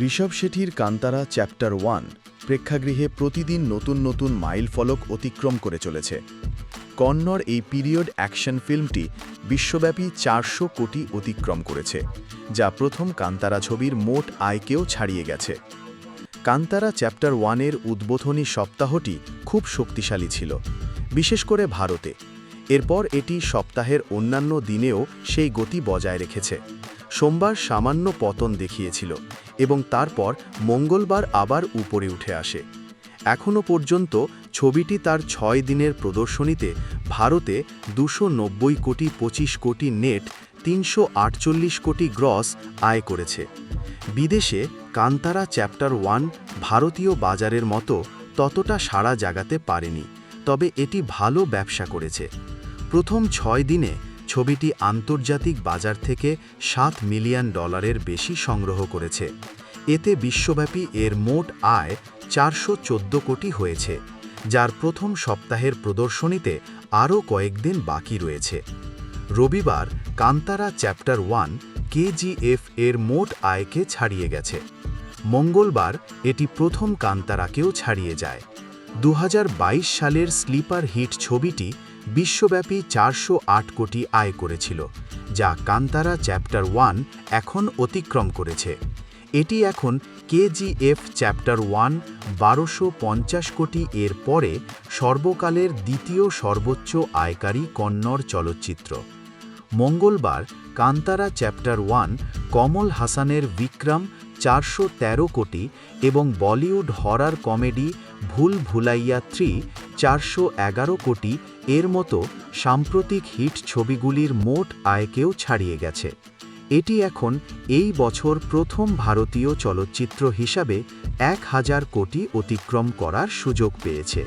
Rishabh শেঠির Kantara chapter 1 প্রেক্ষাগৃহে প্রতিদিন নতুন নতুন মাইলফলক অতিক্রম করে চলেছে। কন্নড় এই পিরিয়ড অ্যাকশন ফিল্মটি বিশ্বব্যাপী 400 কোটি অতিক্রম করেছে, যা প্রথম কান্তারা ছবির মোট আয়কেও ছাড়িয়ে গেছে। কান্তারা চ্যাপ্টার 1-এর উদ্বোধনী সপ্তাহটি খুব শক্তিশালী ছিল, বিশেষ করে ভারতে। এরপর এটি সপ্তাহের অন্যান্য দিনেও সেই গতি বজায় রেখেছে। সোমবার সামান্য পতন দেখিয়েছিল এবং তারপর মঙ্গলবার আবার উপরে উঠে আসে। এখনও পর্যন্ত ছবিটি তার 6 দিনের প্রদর্শনীতে ভারতে 290 কোটি 25 কোটি নেট, 348 কোটি গ্রস আয় করেছে। বিদেশে কান্তারা চ্যাপ্টার 1 ভারতীয় বাজারের মতো ততটা সাড়া জাগাতে পারেনি, তবে এটি ভালো ব্যবসা করেছে। প্রথম 6 দিনে ছবিটি আন্তর্জাতিক বাজার থেকে $7 মিলিয়ন বেশি সংগ্রহ করেছে। এতে বিশ্বব্যাপী এর মোট আয় 414 কোটি হয়েছে, যার প্রথম সপ্তাহের প্রদর্শনীতে আরও কয়েকদিন বাকি রয়েছে। রবিবার কান্তারা চ্যাপ্টার 1 KGF এর মোট আয়কে ছাড়িয়ে গেছে। মঙ্গলবার এটি প্রথম কান্তারাকেও ছাড়িয়ে যায়। 2022 সালের স্লিপার হিট ছবিটি বিশ্বব্যাপী 408 কোটি আয় করেছিল, যা কান্তারা চ্যাপ্টার 1 এখন অতিক্রম করেছে। এটি এখন KGF চ্যাপ্টার 1 1250 কোটি এর পরে সর্বকালের দ্বিতীয় সর্বোচ্চ আয়কারী কন্নড় চলচ্চিত্র। মঙ্গলবার কান্তারা চ্যাপ্টার 1 কমল হাসানের বিক্রম 413 কোটি এবং বলিউড হরর কমেডি ভুল ভুলাইয়া 3 411 কোটি এর মতো সাম্প্রতিক হিট ছবিগুলির মোট আয়কেও ছাড়িয়ে গেছে। এটি এখন এই বছর প্রথম ভারতীয় চলচ্চিত্র হিসাবে 1000 কোটি অতিক্রম করার সুযোগ পেয়েছে।